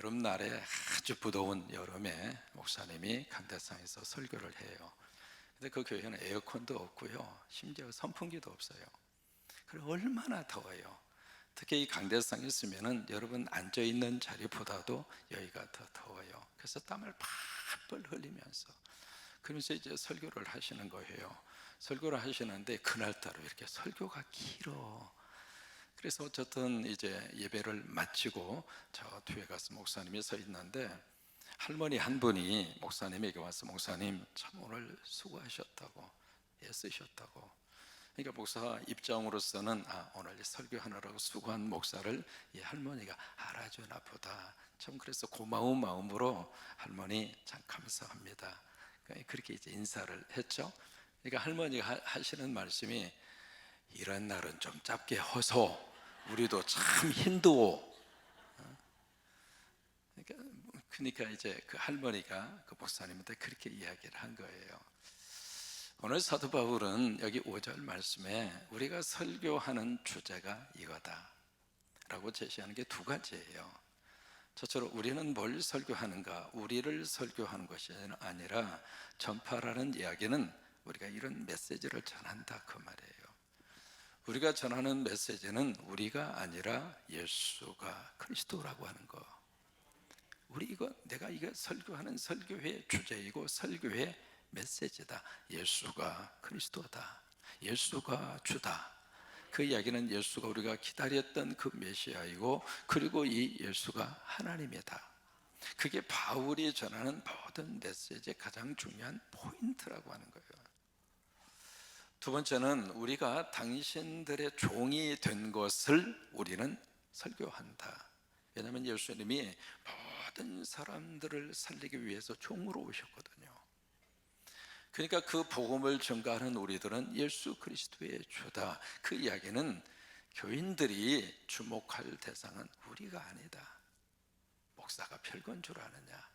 여름날에 아주 무더운 여름에 목사님이 강대상에서 설교를 해요. 근데 그 교회는 에어컨도 없고요, 심지어 선풍기도 없어요. 그리고 얼마나 더워요. 특히 이 강대상에 있으면은 여러분 앉아있는 자리보다도 여기가 더 더워요. 그래서 땀을 펄펄 흘리면서 그러면서 이제 설교를 하시는 거예요. 설교를 하시는데 그날따라 이렇게 설교가 길어. 그래서 어쨌든 이제 예배를 마치고 저 뒤에 가서 목사님이 서 있는데 할머니 한 분이 목사님에게 와서 목사님 참 오늘 수고하셨다고, 애쓰셨다고. 그러니까 목사 입장으로서는 오늘 설교하느라고 수고한 목사를 이 할머니가 알아주나 보다. 참 그래서 고마운 마음으로 할머니 참 감사합니다, 그렇게 이제 인사를 했죠. 그러니까 할머니가 하시는 말씀이 이런 날은 좀 짧게 허소 우리도 참 힘들어. 그러니까 이제 그 할머니가 그 목사님한테 그렇게 이야기를 한 거예요. 오늘 사도 바울은 여기 5절 말씀에 우리가 설교하는 주제가 이거다 라고 제시하는 게 두 가지예요. 저처럼 우리는 뭘 설교하는가, 우리를 설교하는 것이 아니라 전파라는 이야기는 우리가 이런 메시지를 전한다 그 말이에요. 우리가 전하는 메시지는 우리가 아니라 예수가 그리스도라고 하는 거. 내가 이거 설교하는 설교의 주제이고 설교의 메시지다. 예수가 그리스도다, 예수가 주다. 그 이야기는 예수가 우리가 기다렸던 그 메시아이고, 그리고 이 예수가 하나님이다. 그게 바울이 전하는 모든 메시지의 가장 중요한 포인트라고 하는 거예요. 두 번째는 우리가 당신들의 종이 된 것을 우리는 설교한다. 왜냐하면 예수님이 모든 사람들을 살리기 위해서 종으로 오셨거든요. 그러니까 그 복음을 전가하는 우리들은 예수 그리스도의 주다. 그 이야기는 교인들이 주목할 대상은 우리가 아니다. 목사가 별건 줄 아느냐.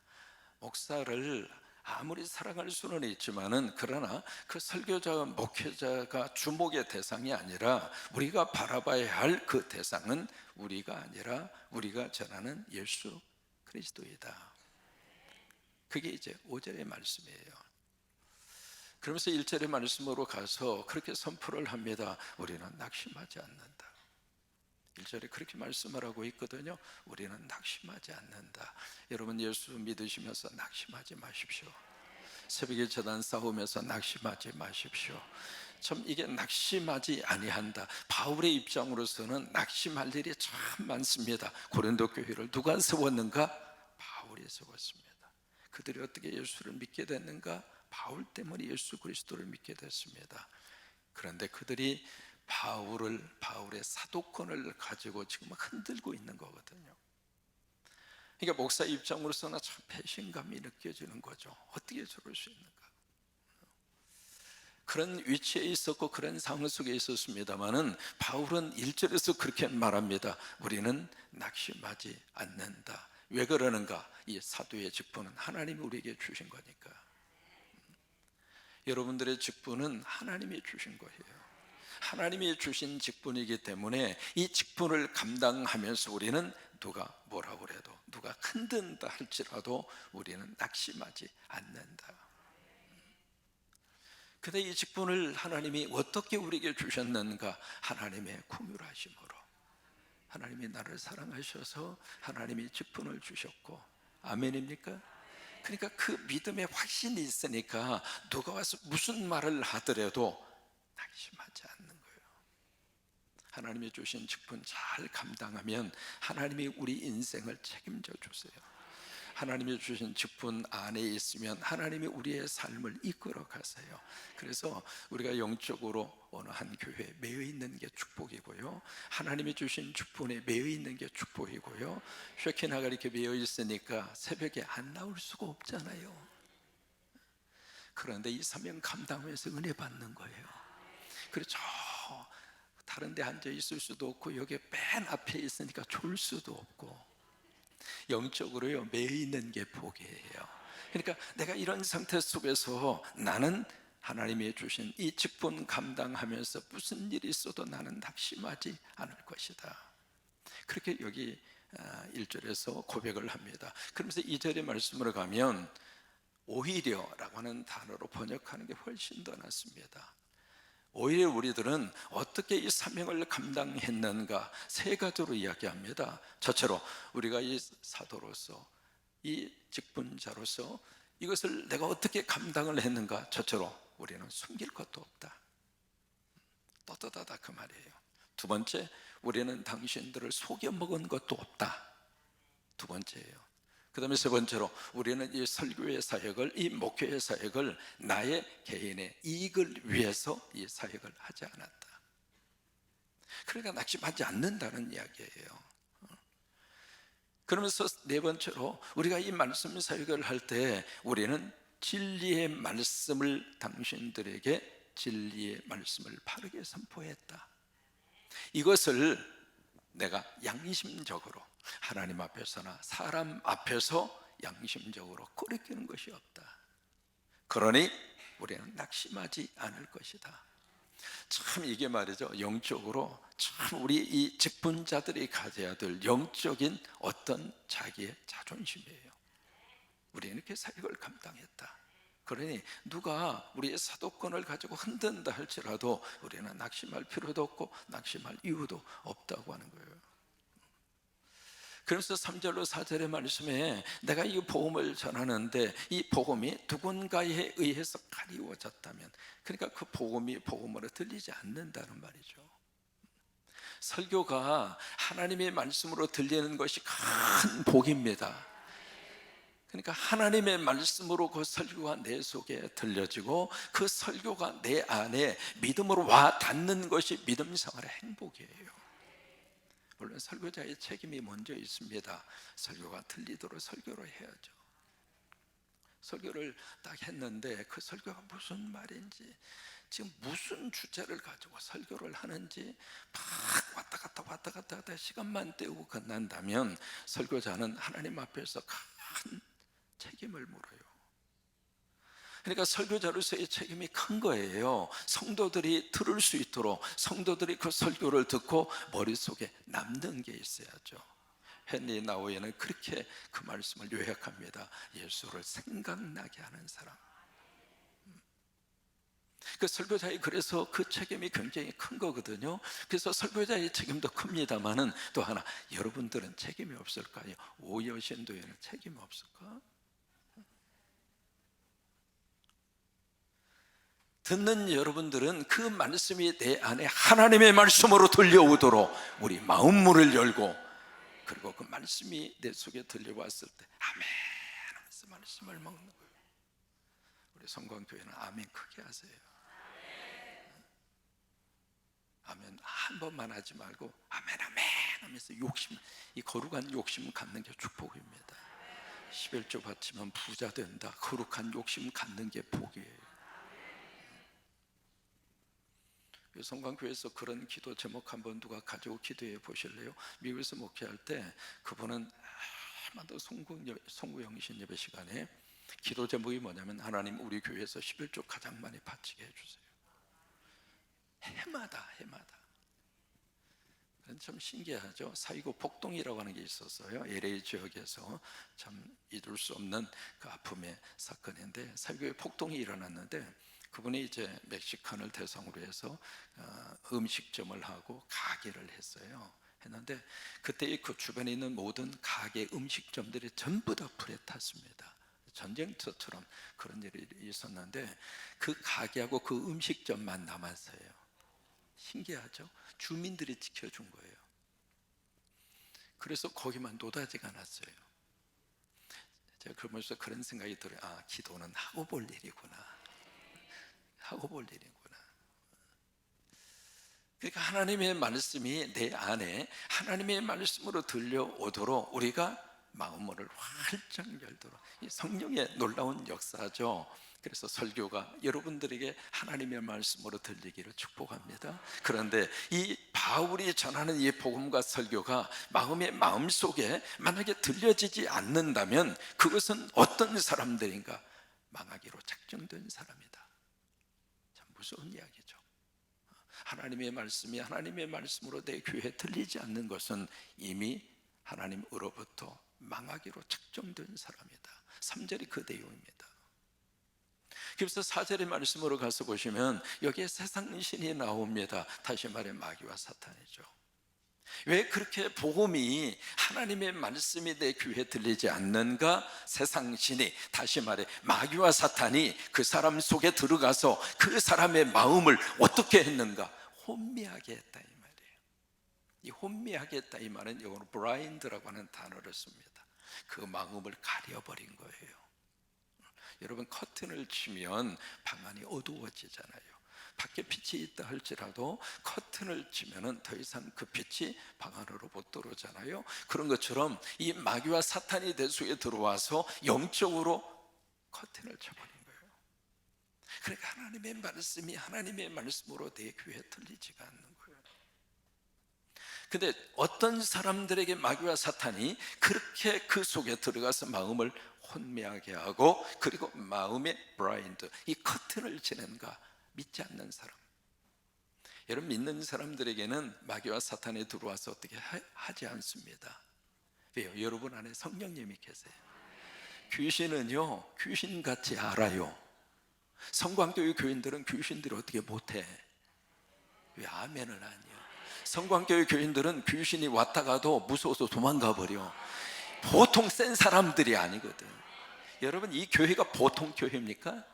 목사를 아무리 사랑할 수는 있지만은, 그러나 그 설교자와 목회자가 주목의 대상이 아니라 우리가 바라봐야 할 그 대상은 우리가 아니라 우리가 전하는 예수 그리스도이다. 그게 이제 5절의 말씀이에요. 그러면서 1절의 말씀으로 가서 그렇게 선포를 합니다. 우리는 낙심하지 않는다. 1절에 그렇게 말씀을 하고 있거든요. 우리는 낙심하지 않는다. 여러분 예수 믿으시면서 낙심하지 마십시오. 새벽에 제단 싸우면서 낙심하지 마십시오. 참 이게 낙심하지 아니한다. 바울의 입장으로서는 낙심할 일이 참 많습니다. 고린도 교회를 누가 세웠는가? 바울이 세웠습니다. 그들이 어떻게 예수를 믿게 됐는가? 바울 때문에 예수 그리스도를 믿게 됐습니다. 그런데 그들이 바울의 사도권을 가지고 지금 흔들고 있는 거거든요. 그러니까 목사 입장으로서는 참 배신감이 느껴지는 거죠. 어떻게 저럴 수 있는가? 그런 위치에 있었고 그런 상황 속에 있었습니다마는 바울은 1절에서 그렇게 말합니다. 우리는 낙심하지 않는다. 왜 그러는가? 이 사도의 직분은 하나님이 우리에게 주신 거니까. 여러분들의 직분은 하나님이 주신 거예요. 하나님이 주신 직분이기 때문에 이 직분을 감당하면서 우리는 누가 뭐라고 해도, 누가 흔든다 할지라도 우리는 낙심하지 않는다. 근데 이 직분을 하나님이 어떻게 우리에게 주셨는가? 하나님의 긍휼하심으로. 하나님이 나를 사랑하셔서 하나님이 직분을 주셨고, 아멘입니까? 그러니까 그 믿음의 확신이 있으니까 누가 와서 무슨 말을 하더라도 낙심하지 않는 거예요. 하나님이 주신 직분 잘 감당하면 하나님이 우리 인생을 책임져 주세요. 하나님이 주신 직분 안에 있으면 하나님이 우리의 삶을 이끌어 가세요. 그래서 우리가 영적으로 어느 한 교회에 매여 있는 게 축복이고요, 하나님이 주신 직분에 매여 있는 게 축복이고요. 쉐키나가 이렇게 매여 있으니까 새벽에 안 나올 수가 없잖아요. 그런데 이 사명 감당하면서 은혜 받는 거예요. 그래서 다른 데 앉아 있을 수도 없고 여기 맨 앞에 있으니까 졸 수도 없고, 영적으로요 매여 있는 게 복이에요. 그러니까 내가 이런 상태 속에서 나는 하나님이 주신 이 직분 감당하면서 무슨 일이 있어도 나는 낙심하지 않을 것이다. 그렇게 여기 1절에서 고백을 합니다. 그러면서 2절의 말씀으로 가면 오히려라고 하는 단어로 번역하는 게 훨씬 더 낫습니다. 오히려 우리들은 어떻게 이 사명을 감당했는가 세 가지로 이야기합니다. 첫째로 우리가 이 사도로서, 이 직분자로서 이것을 내가 어떻게 감당을 했는가. 첫째로 우리는 숨길 것도 없다. 떳떳하다 그 말이에요. 두 번째, 우리는 당신들을 속여 먹은 것도 없다. 두 번째예요. 그 다음에 세 번째로 우리는 이 설교의 사역을, 이 목회의 사역을 나의 개인의 이익을 위해서 이 사역을 하지 않았다. 그러니까 낙심하지 않는다는 이야기예요. 그러면서 네 번째로 우리가 이 말씀 사역을 할 때 우리는 진리의 말씀을, 당신들에게 진리의 말씀을 바르게 선포했다. 이것을 내가 양심적으로 하나님 앞에서나 사람 앞에서 양심적으로 거리끼는 것이 없다. 그러니 우리는 낙심하지 않을 것이다. 참 이게 말이죠, 영적으로 참 우리 이 직분자들이 가져야 될 영적인 어떤 자기의 자존심이에요. 우리는 이렇게 사역을 감당했다. 그러니 누가 우리의 사도권을 가지고 흔든다 할지라도 우리는 낙심할 필요도 없고 낙심할 이유도 없다고 하는 거예요. 그래서 3절로 4절의 말씀에 내가 이 복음을 전하는데 이 복음이 누군가에 의해서 가리워졌다면, 그러니까 그 복음이 복음으로 들리지 않는다는 말이죠. 설교가 하나님의 말씀으로 들리는 것이 큰 복입니다. 그러니까 하나님의 말씀으로 그 설교가 내 속에 들려지고 그 설교가 내 안에 믿음으로 와 닿는 것이 믿음 생활의 행복이에요. 물론 설교자의 책임이 먼저 있습니다. 설교가 들리도록 설교를 해야죠. 설교를 딱 했는데 그 설교가 무슨 말인지, 지금 무슨 주제를 가지고 설교를 하는지 막 왔다 갔다 시간만 때우고 끝난다면 설교자는 하나님 앞에서 큰 책임을 물어요. 그러니까 설교자로서의 책임이 큰 거예요. 성도들이 들을 수 있도록, 성도들이 그 설교를 듣고 머릿속에 남는 게 있어야죠. 헨리 나우에는 그렇게 그 말씀을 요약합니다. 예수를 생각나게 하는 사람. 그 설교자의, 그래서 그 책임이 굉장히 큰 거거든요. 그래서 설교자의 책임도 큽니다만은 또 하나, 여러분들은 책임이 없을까요? 오여신도에는 책임이 없을까? 듣는 여러분들은 그 말씀이 내 안에 하나님의 말씀으로 들려오도록 우리 마음문을 열고, 그리고 그 말씀이 내 속에 들려왔을 때 아멘 하면서 말씀을 먹는 거예요. 우리 성광교회는 아멘 크게 하세요. 아멘 한 번만 하지 말고 아멘 아멘 하면서 욕심, 이 거룩한 욕심 갖는 게 축복입니다. 11조 바치면 부자 된다, 거룩한 욕심 갖는 게 복이에요. 성광교회에서 그런 기도 제목 한번 누가 가지고 기도해 보실래요? 미국에서 목회할 때 그분은 아마도 송구영신 예배 시간에 기도 제목이 뭐냐면, 하나님 우리 교회에서 11조 가장 많이 바치게 해주세요. 해마다 참 신기하죠. 사이고 폭동이라고 하는 게 있었어요. LA 지역에서 참 잊을 수 없는 그 아픔의 사건인데, 사이고에 폭동이 일어났는데 그분이 이제 멕시칸을 대상으로 해서 음식점을 하고 가게를 했는데 그때 그 주변에 있는 모든 가게 음식점들이 전부 다 불에 탔습니다. 전쟁터처럼 그런 일이 있었는데 그 가게하고 그 음식점만 남았어요. 신기하죠? 주민들이 지켜준 거예요. 그래서 거기만 노다지가 났어요. 제가 그러면서 그런 생각이 들어요. 아, 기도는 하고 볼 일이구나. 그러니까 하나님의 말씀이 내 안에 하나님의 말씀으로 들려오도록 우리가 마음을 활짝 열도록, 이 성령의 놀라운 역사죠. 그래서 설교가 여러분들에게 하나님의 말씀으로 들리기를 축복합니다. 그런데 이 바울이 전하는 이 복음과 설교가 마음속에 만약에 들려지지 않는다면 그것은 어떤 사람들인가? 망하기로 작정된 사람이다. 참 무서운 이야기죠. 하나님의 말씀이 하나님의 말씀으로 내 귀에 들리지 않는 것은 이미 하나님으로부터 망하기로 책정된 사람이다. 3절이 그 내용입니다. 그래서 4절의 말씀으로 가서 보시면 여기에 세상신이 나옵니다. 다시 말해 마귀와 사탄이죠. 왜 그렇게 복음이, 하나님의 말씀이 내 귀에 들리지 않는가? 세상신이, 다시 말해 마귀와 사탄이 그 사람 속에 들어가서 그 사람의 마음을 어떻게 했는가? 혼미하게 했다 이 말이에요. 이 혼미하게 했다 이 말은 영어로 blind라고 하는 단어를 씁니다. 그 마음을 가려버린 거예요. 여러분, 커튼을 치면 방 안이 어두워지잖아요. 밖에 빛이 있다 할지라도 커튼을 치면 더 이상 그 빛이 방 안으로 못 들어오잖아요. 그런 것처럼 이 마귀와 사탄이 내 속에 들어와서 영적으로 커튼을 쳐버린 거예요. 그러니까 하나님의 말씀이 하나님의 말씀으로 내 귀에 들리지가 않는 거예요. 근데 어떤 사람들에게 마귀와 사탄이 그렇게 그 속에 들어가서 마음을 혼미하게 하고, 그리고 마음의 블라인드, 이 커튼을 치는가? 믿지 않는 사람. 여러분, 믿는 사람들에게는 마귀와 사탄이 들어와서 어떻게 하지 않습니다. 왜요? 여러분 안에 성령님이 계세요. 귀신은요, 귀신같이 알아요. 성광교회 교인들은 귀신들이 어떻게 못해? 왜 아멘을 하냐? 성광교회 교인들은 귀신이 왔다가도 무서워서 도망가 버려. 보통 센 사람들이 아니거든. 여러분, 이 교회가 보통 교회입니까?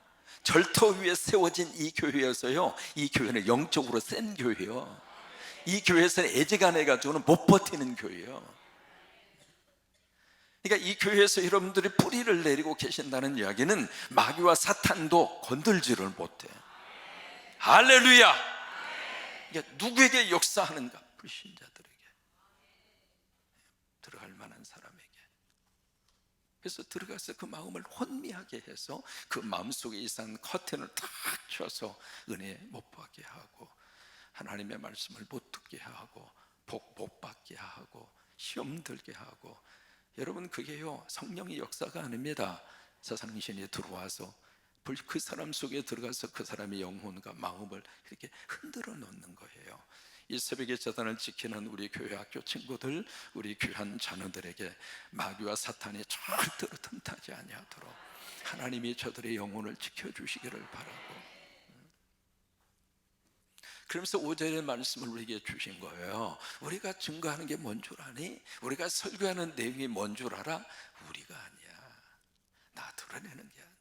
절터 위에 세워진 이 교회여서요, 이 교회는 영적으로 센 교회예요. 이 교회에서는 애지간해가지고는 못 버티는 교회예요. 그러니까 이 교회에서 여러분들이 뿌리를 내리고 계신다는 이야기는 마귀와 사탄도 건들지를 못해. 할렐루야. 그러니까 누구에게 역사하는가? 불신자들에게, 들어갈 만한 사람에게. 그래서 들어가서 그 마음을 혼미하게 해서 그 마음속에 있는 커튼을 탁 쳐서 은혜 못 받게 하고, 하나님의 말씀을 못 듣게 하고, 복 못 받게 하고, 시험 들게 하고. 여러분, 그게요, 성령의 역사가 아닙니다. 세상신이 들어와서 그 사람 속에 들어가서 그 사람의 영혼과 마음을 이렇게 흔들어 놓는 거예요. 이 새벽의 재단을 지키는 우리 교회 학교 친구들, 우리 귀한 자녀들에게 마귀와 사탄이 절대로 틈타지 아니하도록 하나님이 저들의 영혼을 지켜주시기를 바라고, 그러면서 5절의 말씀을 우리에게 주신 거예요. 우리가 증거하는 게 뭔 줄 아니? 우리가 설교하는 내용이 뭔 줄 알아? 우리가 아니야. 나 드러내는 게 아니야.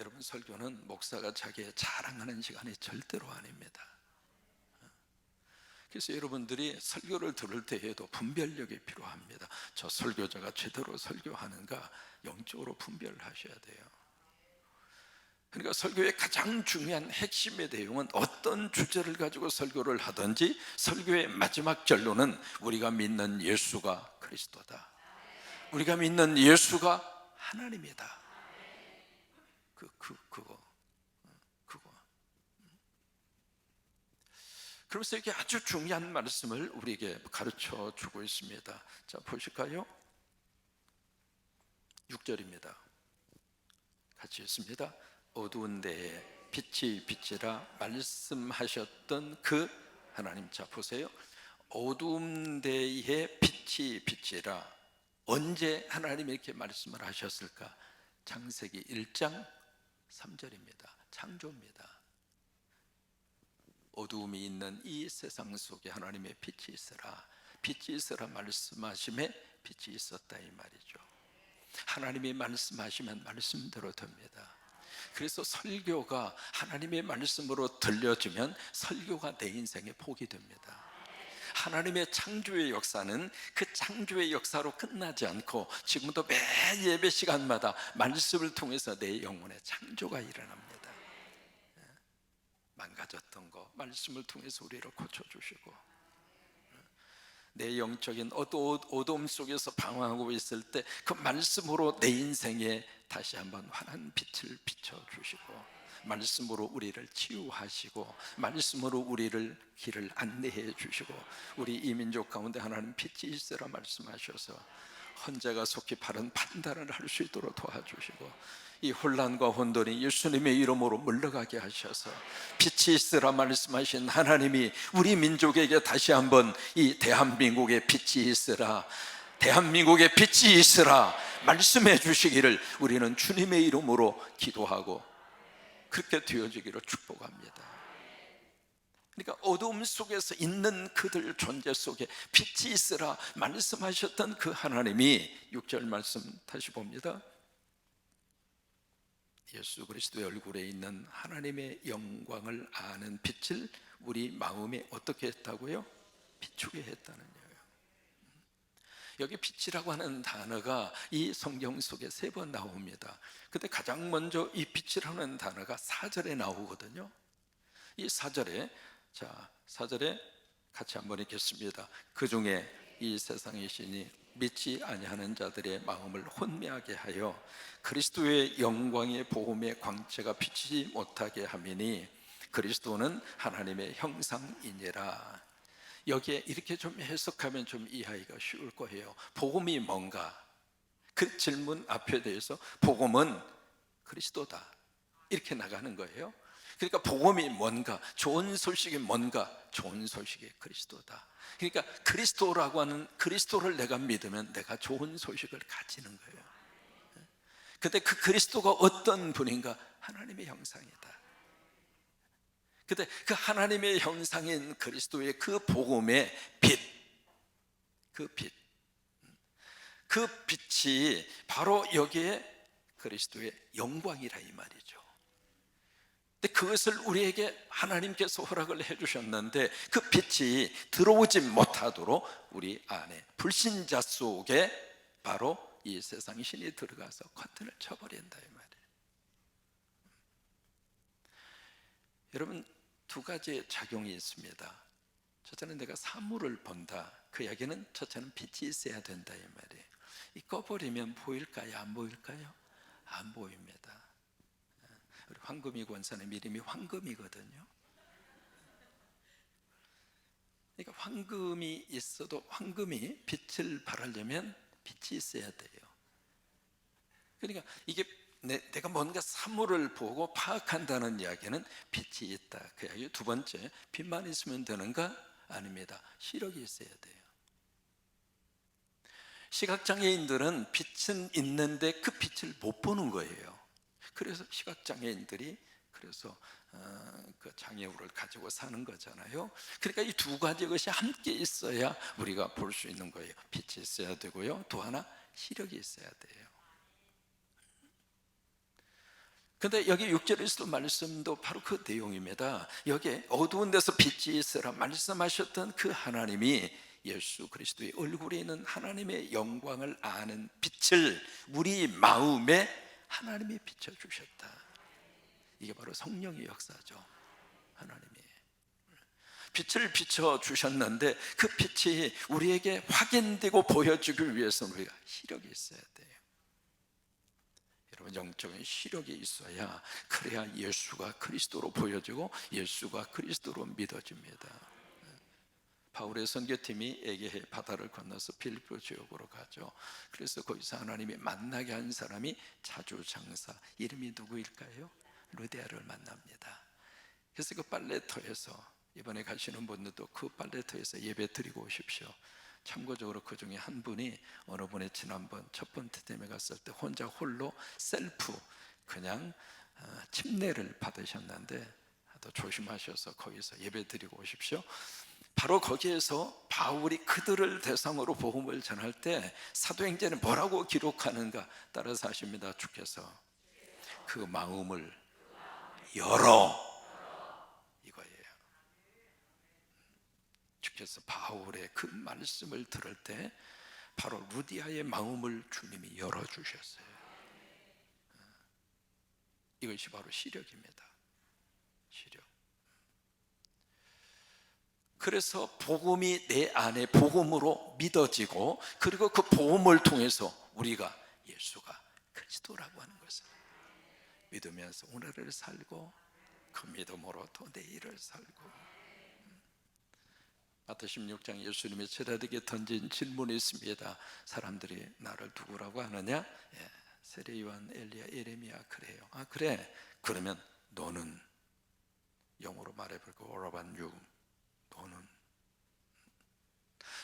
여러분, 설교는 목사가 자기의 자랑하는 시간이 절대로 아닙니다. 그래서 여러분들이 설교를 들을 때에도 분별력이 필요합니다. 저 설교자가 제대로 설교하는가, 영적으로 분별하셔야 돼요. 그러니까 설교의 가장 중요한 핵심의 내용은, 어떤 주제를 가지고 설교를 하든지 설교의 마지막 결론은 우리가 믿는 예수가 그리스도다, 우리가 믿는 예수가 하나님이다. 그거. 그래서 이게 아주 중요한 말씀을 우리에게 가르쳐 주고 있습니다. 자, 보실까요? 6절입니다. 같이 읽습니다. 어두운 데에 빛이 비치라 말씀하셨던 그 하나님. 자, 보세요. 어두운 데에 빛이 비치라. 언제 하나님이 이렇게 말씀을 하셨을까? 창세기 1장 3절입니다. 창조입니다. 어두움이 있는 이 세상 속에 하나님의 빛이 있으라, 빛이 있으라 말씀하심에 빛이 있었다 이 말이죠. 하나님이 말씀하시면 말씀대로 됩니다. 그래서 설교가 하나님의 말씀으로 들려지면 설교가 내 인생의 복이 됩니다. 하나님의 창조의 역사는 그 창조의 역사로 끝나지 않고 지금도 매 예배 시간마다 말씀을 통해서 내 영혼의 창조가 일어납니다. 망가졌던 거 말씀을 통해서 우리를 고쳐주시고, 내 영적인 어두움 속에서 방황하고 있을 때 그 말씀으로 내 인생에 다시 한번 환한 빛을 비춰주시고, 말씀으로 우리를 치유하시고, 말씀으로 우리를 길을 안내해 주시고, 우리 이민족 가운데 하나님 빛이 있으라 말씀하셔서 헌재가 속히 바른 판단을 할 수 있도록 도와주시고, 이 혼란과 혼돈이 예수님의 이름으로 물러가게 하셔서 빛이 있으라 말씀하신 하나님이 우리 민족에게 다시 한번 이 대한민국에 빛이 있으라, 대한민국에 빛이 있으라 말씀해 주시기를 우리는 주님의 이름으로 기도하고 그렇게 되어지기를 축복합니다. 그러니까 어두움 속에서 있는 그들 존재 속에 빛이 있으라 말씀하셨던 그 하나님이 6절 말씀 다시 봅니다. 예수 그리스도의 얼굴에 있는 하나님의 영광을 아는 빛을 우리 마음에 어떻게 했다고요? 비추게 했다는 거예요. 여기 빛이라고 하는 단어가 이 성경 속에 3번 나옵니다. 근데 가장 먼저 이 빛이라는 단어가 4절에 나오거든요. 이 4절에, 자, 4절에 같이 한번 읽겠습니다. 그 중에 이 세상의 신이 믿지 아니하는 자들의 마음을 혼미하게 하여 그리스도의 영광의 복음의 광채가 비치지 못하게 하미니 그리스도는 하나님의 형상이니라. 여기에 이렇게 좀 해석하면 좀 이해하기가 쉬울 거예요. 복음이 뭔가? 그 질문 앞에 대해서 복음은 그리스도다 이렇게 나가는 거예요. 그러니까 복음이 뭔가? 좋은 소식이 뭔가? 좋은 소식이 그리스도다. 그러니까 그리스도라고 하는, 그리스도를 내가 믿으면 내가 좋은 소식을 가지는 거예요. 근데 그 그리스도가 어떤 분인가? 하나님의 형상이다. 근데 그 하나님의 형상인 그리스도의 그 복음의 빛, 그 빛, 그 빛이 바로 여기에 그리스도의 영광이라 이 말이죠. 근데 그것을 우리에게 하나님께서 허락을 해주셨는데 그 빛이 들어오지 못하도록 우리 안에 불신자 속에 바로 이 세상의 신이 들어가서 커튼을 쳐버린다 이 말이에요. 여러분, 2가지의 작용이 있습니다. 첫째는 내가 사물을 본다. 그 이야기는 첫째는 빛이 있어야 된다 이 말이에요. 이 꺼버리면 보일까요? 안 보일까요? 안 보입니다. 우리 황금희 권사님 이름이 황금이거든요. 그러니까 황금이 있어도 황금이 빛을 발하려면 빛이 있어야 돼요. 그러니까 이게 내가 뭔가 사물을 보고 파악한다는 이야기는 빛이 있다 그 이야기. 2번째, 빛만 있으면 되는가? 아닙니다. 시력이 있어야 돼요. 시각장애인들은 빛은 있는데 그 빛을 못 보는 거예요. 그래서 시각장애인들이 그래서 그 장애우를 가지고 사는 거잖아요. 그러니까 이 2가지 것이 함께 있어야 우리가 볼 수 있는 거예요. 빛이 있어야 되고요, 또 하나 시력이 있어야 돼요. 근데 여기 6절에서도 말씀도 바로 그 내용입니다. 여기에 어두운 데서 빛이 있으라 말씀하셨던 그 하나님이 예수 그리스도의 얼굴에 있는 하나님의 영광을 아는 빛을 우리 마음에 하나님이 비춰주셨다. 이게 바로 성령의 역사죠. 하나님이 빛을 비춰주셨는데 그 빛이 우리에게 확인되고 보여주기 위해서는 우리가 시력이 있어야 돼요. 여러분, 영적인 시력이 있어야, 그래야 예수가 그리스도로 보여지고 예수가 그리스도로 믿어집니다. 바울의 선교팀이 에게해 바다를 건너서 빌립보 지역으로 가죠. 그래서 거기서 하나님이 만나게 한 사람이 자주장사, 이름이 누구일까요? 루디아를 만납니다. 그래서 그 빨래터에서, 이번에 가시는 분들도 그 빨래터에서 예배 드리고 오십시오. 참고적으로 그 중에 한 분이 어느 분이 지난번 첫 번째 댐에 갔을 때 혼자 홀로 셀프 그냥 침례를 받으셨는데 더 조심하셔서 거기서 예배 드리고 오십시오. 바로 거기에서 바울이 그들을 대상으로 복음을 전할 때 사도행전에 뭐라고 기록하는가 따라서 하십니다. 주께서 그 마음을 열어, 이거예요. 주께서 바울의 그 말씀을 들을 때 바로 루디아의 마음을 주님이 열어주셨어요. 이것이 바로 시력입니다. 시력. 그래서 복음이 내 안에 복음으로 믿어지고, 그리고 그 복음을 통해서 우리가 예수가 그리스도라고 하는 것을 믿으면서 오늘을 살고 그 믿음으로 또 내일을 살고, 마태 16장 예수님이 제자들에게 던진 질문이 있습니다. 사람들이 나를 누구라고 하느냐? 예, 세례 요한, 엘리야, 예레미야 그래요. 아 그래? 그러면 너는, 영어로 말해볼까? What about you? 너는.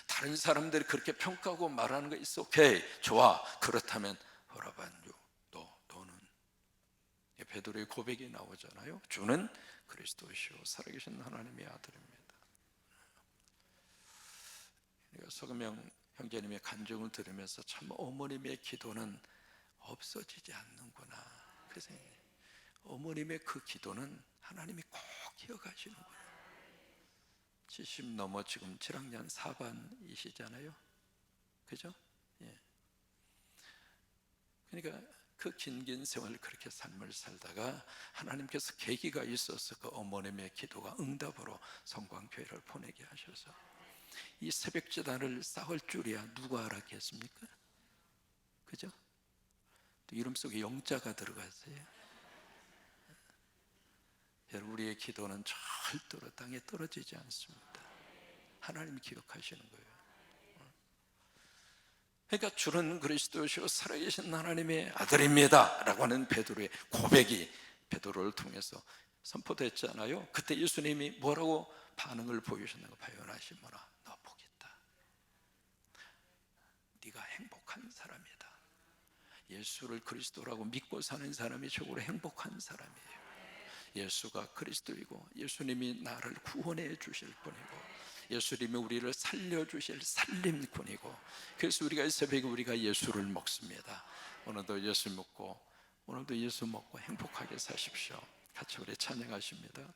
다른 사람들이 그렇게 평가하고 말하는 거 있어. 오케이, 좋아. 그렇다면 What about you? 너는. 베드로의 고백이 나오잖아요. 주는 그리스도시요 살아계신 하나님의 아들입니다. 그러니까 서금영 형제님의 간증을 들으면서 참 어머님의 기도는 없어지지 않는구나. 그래서 어머님의 그 기도는 하나님이 꼭 기억하시는구나. 70 넘어 지금 7학년 4반이시잖아요. 그죠? 예. 그러니까 그 긴 세월 그렇게 삶을 살다가 하나님께서 계기가 있어서 그 어머님의 기도가 응답으로 성광교회를 보내게 하셔서 이 새벽제단을 쌓을 줄이야 누가 알았겠습니까? 그죠? 또 이름 속에 영자가 들어갔어요. 여러분, 우리의 기도는 절대로 땅에 떨어지지 않습니다. 하나님이 기억하시는 거예요. 그러니까 주는 그리스도시요 살아계신 하나님의 아들입니다 라고 하는 베드로의 고백이 베드로를 통해서 선포됐잖아요. 그때 예수님이 뭐라고 반응을 보이셨는가? 바요나시모나, 너 복이 있다. 네가 행복한 사람이다. 예수를 그리스도라고 믿고 사는 사람이 최고로 행복한 사람이에요. 예수가 그리스도이고 예수님이 나를 구원해 주실 분이고 예수님이 우리를 살려주실 살림꾼이고, 그래서 우리가 이 새벽에 우리가 예수를 먹습니다. 오늘도 예수 먹고 행복하게 사십시오. 같이 우리 찬양하십니다.